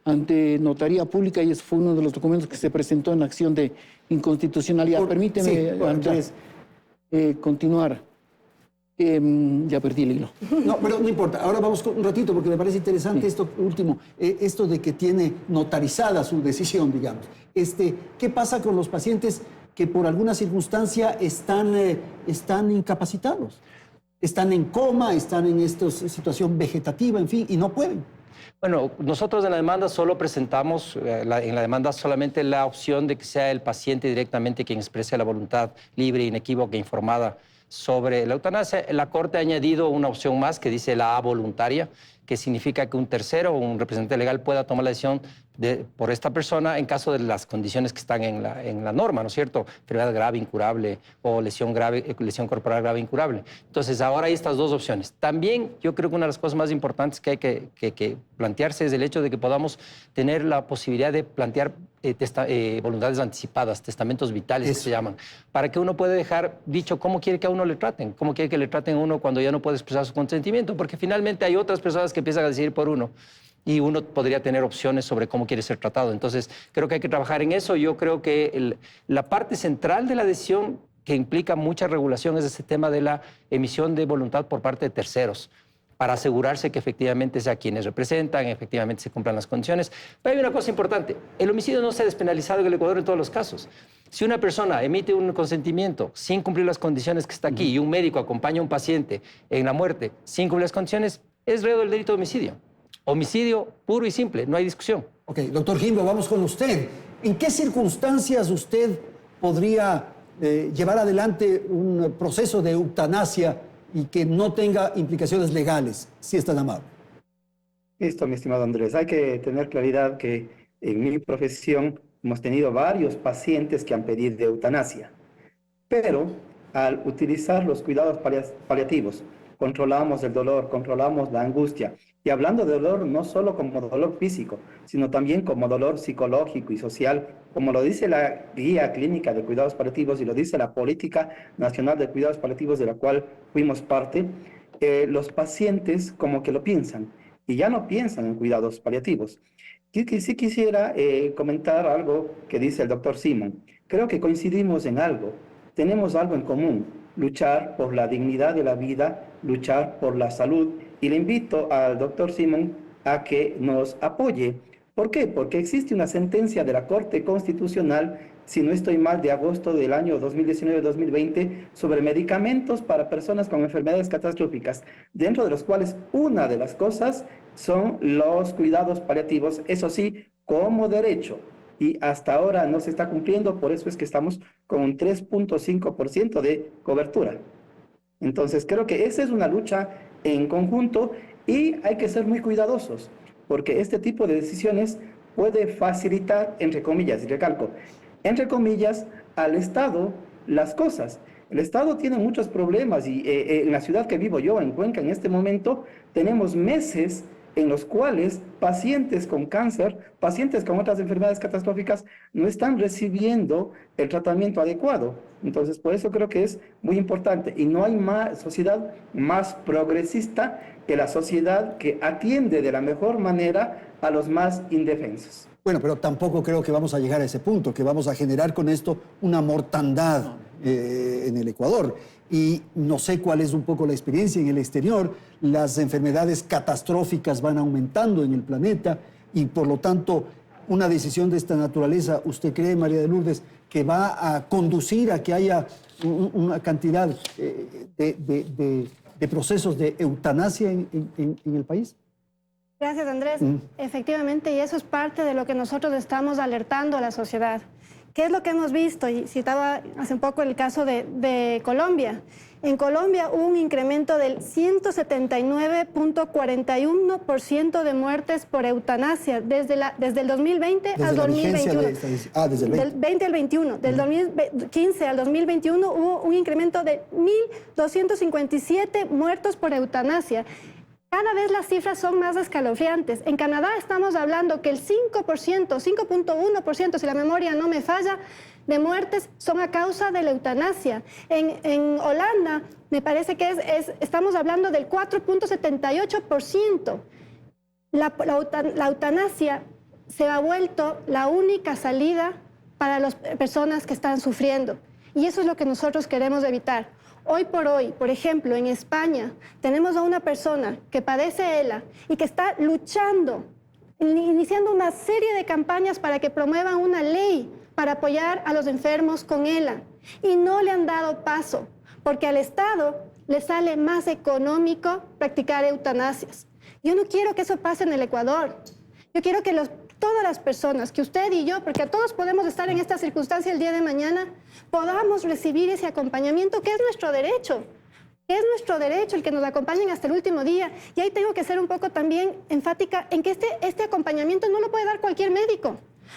ante notaría pública, y ese fue uno de los documentos que se presentó en la acción de inconstitucionalidad. Permíteme, Andrés, continuar. Ya perdí el hilo. No, pero no importa. Ahora vamos un ratito, porque me parece interesante esto último, esto de que tiene notarizada su decisión, digamos. ¿Qué pasa con los pacientes que por alguna circunstancia están incapacitados? Están en coma, están en esta situación vegetativa, en fin, y no pueden. Bueno, nosotros en la demanda solo presentamos, en la demanda solamente la opción de que sea el paciente directamente quien exprese la voluntad libre, inequívoca e informada sobre la eutanasia. La Corte ha añadido una opción más que dice la A voluntaria, que significa que un tercero o un representante legal pueda tomar la decisión por esta persona en caso de las condiciones que están en la norma, ¿no es cierto? Enfermedad grave, incurable, o lesión corporal grave, incurable. Entonces, ahora hay estas 2 opciones. También yo creo que una de las cosas más importantes que hay que plantearse es el hecho de que podamos tener la posibilidad de plantear voluntades anticipadas, testamentos vitales que se llaman, para que uno pueda dejar dicho cómo quiere que a uno le traten, cómo quiere que le traten a uno cuando ya no puede expresar su consentimiento, porque finalmente hay otras personas que empiezan a decidir por uno y uno podría tener opciones sobre cómo quiere ser tratado. Entonces, creo que hay que trabajar en eso. Yo creo que la parte central de la decisión, que implica mucha regulación, es ese tema de la emisión de voluntad por parte de terceros, para asegurarse que efectivamente sea quienes representan, efectivamente se cumplan las condiciones. Pero hay una cosa importante, el homicidio no se ha despenalizado en el Ecuador en todos los casos. Si una persona emite un consentimiento sin cumplir las condiciones que está aquí y un médico acompaña a un paciente en la muerte sin cumplir las condiciones, es reo del delito de homicidio. Homicidio puro y simple, no hay discusión. Ok, doctor Jimbo, vamos con usted. ¿En qué circunstancias usted podría llevar adelante un proceso de eutanasia y que no tenga implicaciones legales, si es tan amable? Listo, mi estimado Andrés. Hay que tener claridad que en mi profesión hemos tenido varios pacientes que han pedido eutanasia, pero al utilizar los cuidados paliativos, controlamos el dolor, controlamos la angustia. Y hablando de dolor, no solo como dolor físico, sino también como dolor psicológico y social, como lo dice la Guía Clínica de Cuidados Paliativos y lo dice la Política Nacional de Cuidados Paliativos, de la cual fuimos parte, los pacientes como que lo piensan y ya no piensan en cuidados paliativos. Sí quisiera comentar algo que dice el doctor Simon. Creo que coincidimos en algo, tenemos algo en común: luchar por la dignidad de la vida, luchar por la salud. Y le invito al doctor Simon a que nos apoye. ¿Por qué? Porque existe una sentencia de la Corte Constitucional, si no estoy mal, de agosto del año 2019-2020, sobre medicamentos para personas con enfermedades catastróficas, dentro de los cuales una de las cosas son los cuidados paliativos, eso sí, como derecho. Y hasta ahora no se está cumpliendo, por eso es que estamos con un 3.5% de cobertura. Entonces, creo que esa es una lucha en conjunto y hay que ser muy cuidadosos, porque este tipo de decisiones puede facilitar, entre comillas, y recalco, entre comillas, al Estado las cosas. El Estado tiene muchos problemas y en la ciudad que vivo yo, en Cuenca, en este momento, tenemos meses en los cuales pacientes con cáncer, pacientes con otras enfermedades catastróficas no están recibiendo el tratamiento adecuado. Entonces, por eso creo que es muy importante. Y no hay sociedad más progresista que la sociedad que atiende de la mejor manera a los más indefensos. Bueno, pero tampoco creo que vamos a llegar a ese punto, que vamos a generar con esto una mortandad en el Ecuador. Y no sé cuál es un poco la experiencia en el exterior. Las enfermedades catastróficas van aumentando en el planeta y por lo tanto una decisión de esta naturaleza, ¿usted cree, María de Lourdes, que va a conducir a que haya una cantidad de procesos de eutanasia en el país? Gracias, Andrés. Efectivamente, y eso es parte de lo que nosotros estamos alertando a la sociedad. ¿Qué es lo que hemos visto? Y citaba hace un poco el caso de Colombia. En Colombia hubo un incremento del 179.41% de muertes por eutanasia desde el 2020 al 2021. Desde el 20. Del 20 al 21. Del 2015 al 2021 hubo un incremento de 1.257 muertos por eutanasia. Cada vez las cifras son más escalofriantes. En Canadá estamos hablando que el 5.1%, si la memoria no me falla, de muertes son a causa de la eutanasia. En Holanda, me parece que estamos hablando del 4.78%. La eutanasia se ha vuelto la única salida para las personas que están sufriendo. Y eso es lo que nosotros queremos evitar. Hoy por hoy, por ejemplo, en España, tenemos a una persona que padece ELA y que está luchando, iniciando una serie de campañas para que promuevan una ley para apoyar a los enfermos con ELA. Y no le han dado paso, porque al Estado le sale más económico practicar eutanasias. Yo no quiero que eso pase en el Ecuador. Yo quiero que todas las personas, que usted y yo, porque todos podemos estar en esta circunstancia el día de mañana, podamos recibir ese acompañamiento que es nuestro derecho. Es nuestro derecho el que nos acompañen hasta el último día. Y ahí tengo que ser un poco también enfática en que este acompañamiento no lo puede dar cualquier médico.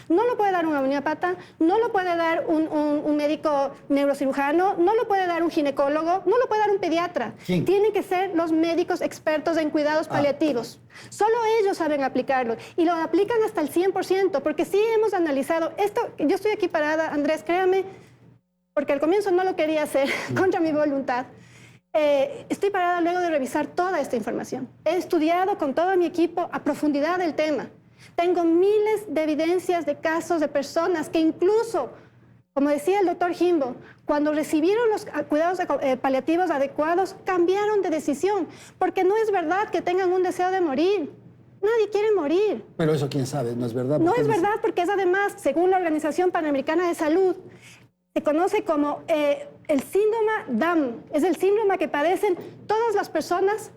No lo puede dar un homeópata, no lo puede dar un médico neurocirujano, no lo puede dar un ginecólogo, no lo puede dar un pediatra. ¿Quién? Tienen que ser los médicos expertos en cuidados paliativos. Solo ellos saben aplicarlo y lo aplican hasta el 100%, porque sí hemos analizado esto. Yo estoy aquí parada, Andrés, créame, porque al comienzo no lo quería hacer contra mi voluntad. Estoy parada luego de revisar toda esta información. He estudiado con todo mi equipo a profundidad el tema. Tengo miles de evidencias de casos de personas que incluso, como decía el doctor Jimbo, cuando recibieron los cuidados paliativos adecuados, cambiaron de decisión, porque no es verdad que tengan un deseo de morir. Nadie quiere morir. Pero eso quién sabe, no es verdad. No es verdad, porque es además, según la Organización Panamericana de Salud, se conoce como el síndrome DAM. Es el síndrome que padecen todas las personas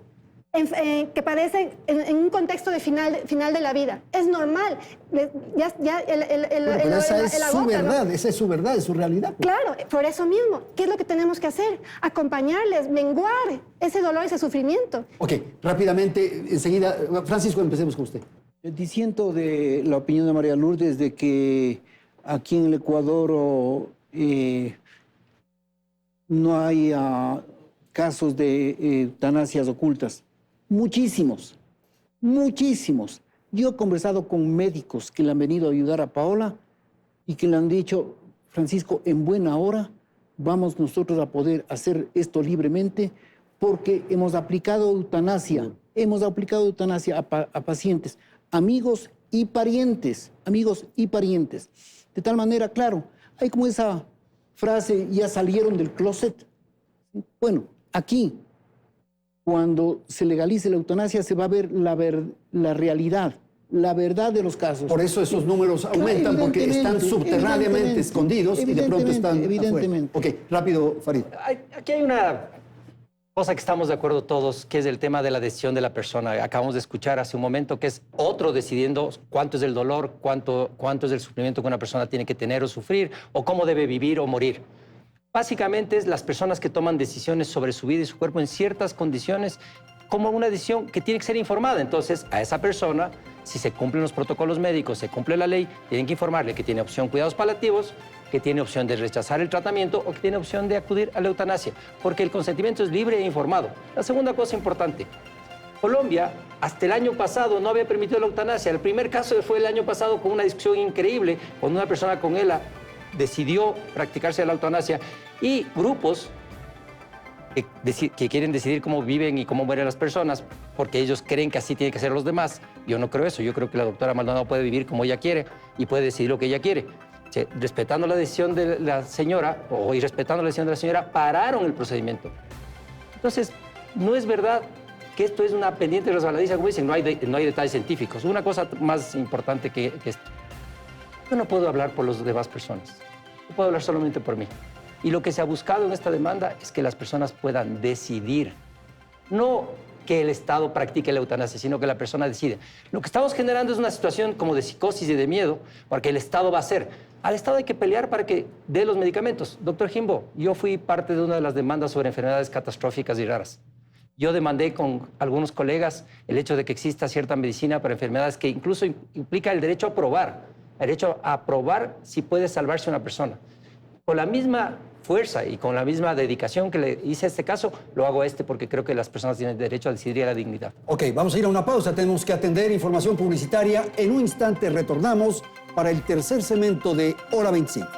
que padecen en un contexto de final de la vida. Es normal. Pero esa es su verdad, esa es su verdad, es su realidad. Pues. Claro, por eso mismo. ¿Qué es lo que tenemos que hacer? Acompañarles, menguar ese dolor, ese sufrimiento. Ok, rápidamente, enseguida, Francisco, empecemos con usted. Disiento de la opinión de María Lourdes de que aquí en el Ecuador no hay casos de eutanasias ocultas. Muchísimos, muchísimos. Yo he conversado con médicos que le han venido a ayudar a Paola y que le han dicho, Francisco, en buena hora vamos nosotros a poder hacer esto libremente porque hemos aplicado eutanasia a pacientes, amigos y parientes, De tal manera, claro, hay como esa frase, ya salieron del closet. Bueno, aquí, cuando se legalice la eutanasia, se va a ver la realidad, la verdad de los casos. Por eso esos números aumentan, porque están subterráneamente escondidos y de pronto están evidentemente. afuera. Ok, rápido, Farid. Aquí hay una cosa que estamos de acuerdo todos, que es el tema de la decisión de la persona. Acabamos de escuchar hace un momento que es otro decidiendo cuánto es el dolor, cuánto es el sufrimiento que una persona tiene que tener o sufrir, o cómo debe vivir o morir. Básicamente es las personas que toman decisiones sobre su vida y su cuerpo en ciertas condiciones, como una decisión que tiene que ser informada. Entonces, a esa persona, si se cumplen los protocolos médicos, se cumple la ley, tienen que informarle que tiene opción cuidados paliativos, que tiene opción de rechazar el tratamiento o que tiene opción de acudir a la eutanasia, porque el consentimiento es libre e informado. La segunda cosa importante, Colombia hasta el año pasado no había permitido la eutanasia. El primer caso fue el año pasado con una discusión increíble, cuando una persona con ELA decidió practicarse la eutanasia y grupos que quieren decidir cómo viven y cómo mueren las personas porque ellos creen que así tienen que ser los demás. Yo no creo eso. Yo creo que la doctora Maldonado puede vivir como ella quiere y puede decidir lo que ella quiere. Respetando la decisión de la señora y respetando la decisión de la señora, pararon el procedimiento. Entonces, no es verdad que esto es una pendiente resbaladiza, como dicen, no hay detalles científicos. Una cosa más importante que esto. Yo no puedo hablar por las demás personas. Yo puedo hablar solamente por mí. Y lo que se ha buscado en esta demanda es que las personas puedan decidir. No que el Estado practique la eutanasia, sino que la persona decide. Lo que estamos generando es una situación como de psicosis y de miedo, porque el Estado va a hacer. Al Estado hay que pelear para que dé los medicamentos. Doctor Jimbo, yo fui parte de una de las demandas sobre enfermedades catastróficas y raras. Yo demandé con algunos colegas el hecho de que exista cierta medicina para enfermedades que incluso implica el derecho a probar si puede salvarse una persona. Con la misma fuerza y con la misma dedicación que le hice a este caso, lo hago porque creo que las personas tienen derecho a decidir y a la dignidad. Ok, vamos a ir a una pausa. Tenemos que atender información publicitaria. En un instante retornamos para el tercer segmento de Hora 25.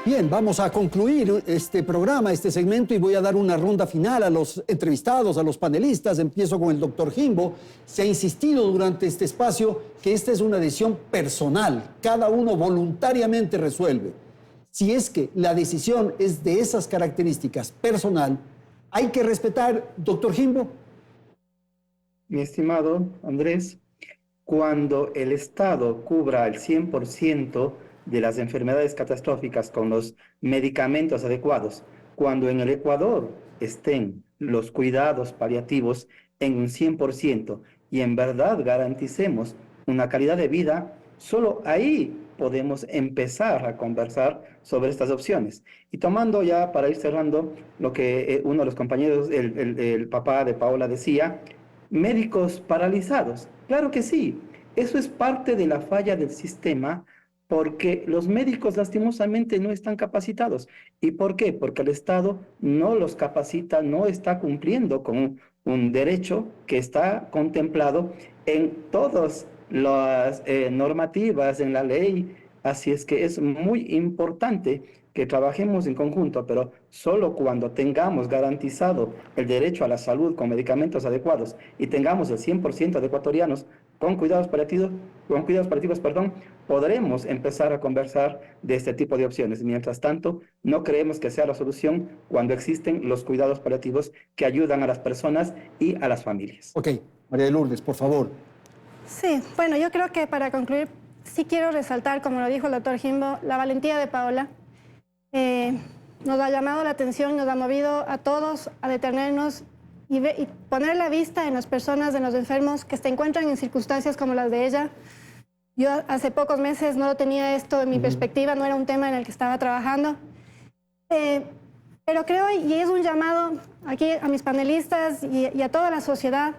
Bien, vamos a concluir este programa, este segmento, y voy a dar una ronda final a los entrevistados, a los panelistas. Empiezo con el doctor Jimbo. Se ha insistido durante este espacio que esta es una decisión personal. Cada uno voluntariamente resuelve. Si es que la decisión es de esas características, personal, ¿hay que respetar, doctor Jimbo? Mi estimado Andrés, cuando el Estado cubra el 100% de las enfermedades catastróficas con los medicamentos adecuados, cuando en el Ecuador estén los cuidados paliativos en un 100% y en verdad garanticemos una calidad de vida, solo ahí podemos empezar a conversar sobre estas opciones. Y tomando ya, para ir cerrando, lo que uno de los compañeros, el papá de Paola decía, médicos paralizados. Claro que sí, eso es parte de la falla del sistema, porque los médicos lastimosamente no están capacitados. ¿Y por qué? Porque el Estado no los capacita, no está cumpliendo con un derecho que está contemplado en todas las normativas, en la ley. Así es que es muy importante que trabajemos en conjunto, pero solo cuando tengamos garantizado el derecho a la salud con medicamentos adecuados y tengamos el 100% de ecuatorianos con cuidados paliativos, podremos empezar a conversar de este tipo de opciones. Mientras tanto, no creemos que sea la solución cuando existen los cuidados paliativos que ayudan a las personas y a las familias. Ok, María de Lourdes, por favor. Sí, bueno, yo creo que para concluir, sí quiero resaltar, como lo dijo el doctor Jimbo, la valentía de Paola. Nos ha llamado la atención, nos ha movido a todos a detenernos y poner la vista en las personas, en los enfermos que se encuentran en circunstancias como las de ella. Yo hace pocos meses no lo tenía esto en mi perspectiva, no era un tema en el que estaba trabajando. Pero creo, y es un llamado aquí a mis panelistas y a toda la sociedad,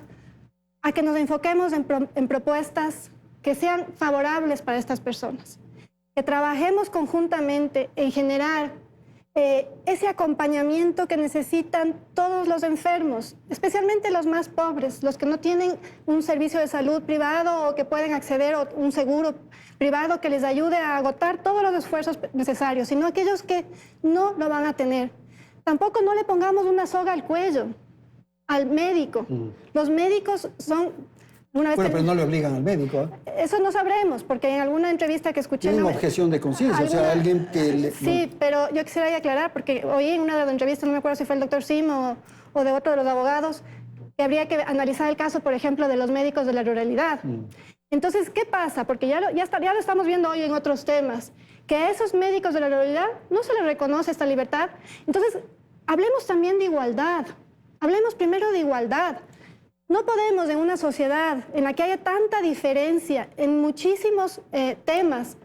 a que nos enfoquemos en propuestas que sean favorables para estas personas. Que trabajemos conjuntamente en generar ese acompañamiento que necesitan todos los enfermos, especialmente los más pobres, los que no tienen un servicio de salud privado o que pueden acceder a un seguro privado que les ayude a agotar todos los esfuerzos necesarios, sino aquellos que no lo van a tener. Tampoco no le pongamos una soga al cuello al médico. Los médicos son... Pero no le obligan al médico. Eso no sabremos, porque en alguna entrevista que escuché... Tiene una objeción de conciencia, o sea, alguien que... Sí, pero yo quisiera aclarar, porque oí en una de las entrevistas, no me acuerdo si fue el doctor Sim o de otro de los abogados, que habría que analizar el caso, por ejemplo, de los médicos de la ruralidad. Entonces, ¿qué pasa? Porque ya lo estamos viendo hoy en otros temas, que a esos médicos de la ruralidad no se les reconoce esta libertad. Entonces, hablemos también de igualdad. Hablemos primero de igualdad. No podemos en una sociedad en la que haya tanta diferencia en muchísimos temas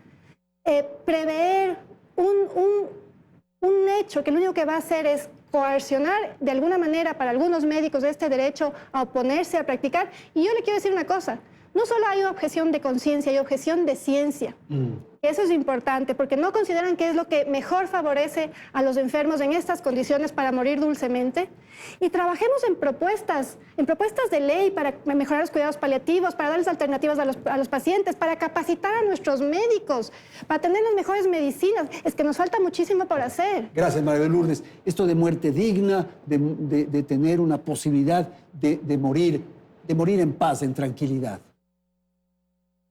prever un hecho que lo único que va a hacer es coercionar de alguna manera para algunos médicos este derecho a oponerse, a practicar. Y yo le quiero decir una cosa, no solo hay objeción de conciencia, hay objeción de ciencia. Eso es importante, porque no consideran que es lo que mejor favorece a los enfermos en estas condiciones para morir dulcemente. Y trabajemos en propuestas de ley para mejorar los cuidados paliativos, para darles alternativas a los pacientes, para capacitar a nuestros médicos, para tener las mejores medicinas. Es que nos falta muchísimo por hacer. Gracias, María de Lourdes. Esto de muerte digna, de tener una posibilidad de morir en paz, en tranquilidad.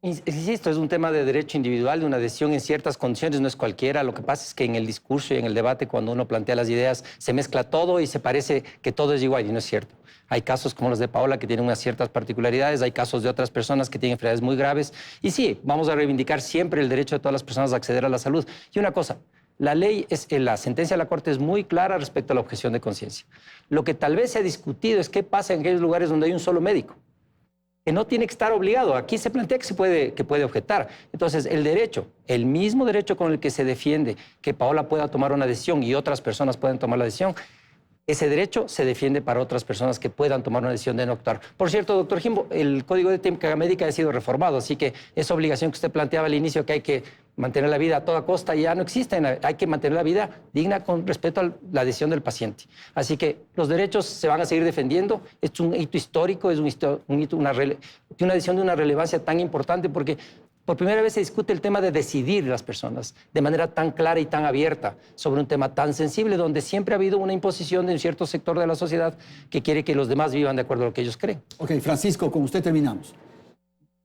Insisto, es un tema de derecho individual, de una decisión en ciertas condiciones, no es cualquiera. Lo que pasa es que en el discurso y en el debate, cuando uno plantea las ideas, se mezcla todo y se parece que todo es igual, y no es cierto. Hay casos como los de Paola que tienen unas ciertas particularidades, hay casos de otras personas que tienen enfermedades muy graves. Y sí, vamos a reivindicar siempre el derecho de todas las personas a acceder a la salud. Y una cosa, la sentencia de la Corte es muy clara respecto a la objeción de conciencia. Lo que tal vez se ha discutido es qué pasa en aquellos lugares donde hay un solo médico, que no tiene que estar obligado. Aquí se plantea que puede objetar. Entonces, el mismo derecho con el que se defiende que Paola pueda tomar una decisión y otras personas pueden tomar la decisión, ese derecho se defiende para otras personas que puedan tomar una decisión de no actuar. Por cierto, doctor Jimbo, el Código de Ética Médica ha sido reformado, así que esa obligación que usted planteaba al inicio, que hay que mantener la vida a toda costa, ya no existe. Hay que mantener la vida digna con respeto a la decisión del paciente. Así que los derechos se van a seguir defendiendo. Es un hito histórico, es una decisión de una relevancia tan importante, porque por primera vez se discute el tema de decidir las personas de manera tan clara y tan abierta sobre un tema tan sensible, donde siempre ha habido una imposición de un cierto sector de la sociedad que quiere que los demás vivan de acuerdo a lo que ellos creen. Ok, Francisco, con usted terminamos.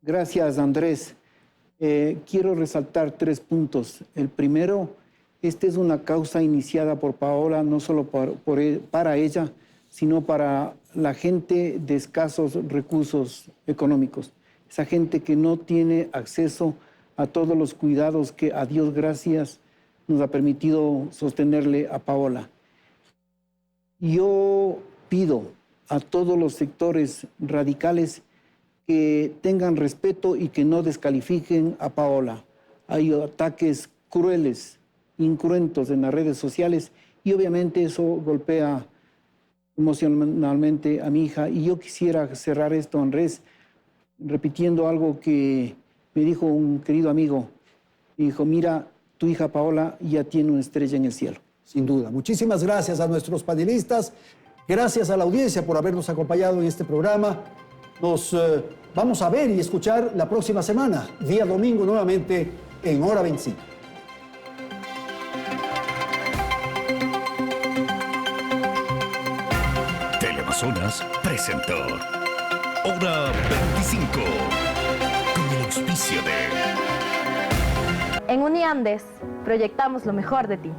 Gracias, Andrés. Quiero resaltar 3 puntos. El primero, esta es una causa iniciada por Paola, no solo para ella, sino para la gente de escasos recursos económicos. Esa gente que no tiene acceso a todos los cuidados que, a Dios gracias, nos ha permitido sostenerle a Paola. Yo pido a todos los sectores radicales que tengan respeto y que no descalifiquen a Paola. Hay ataques crueles, incruentos en las redes sociales y obviamente eso golpea emocionalmente a mi hija. Y yo quisiera cerrar esto, Andrés, repitiendo algo que me dijo un querido amigo. Me dijo, mira, tu hija Paola ya tiene una estrella en el cielo. Sin duda. Muchísimas gracias a nuestros panelistas. Gracias a la audiencia por habernos acompañado en este programa. Nos vamos a ver y escuchar la próxima semana, día domingo nuevamente en Hora 25. Teleamazonas presentó Hora 25. auspicio de En Uniandes, proyectamos lo mejor de ti.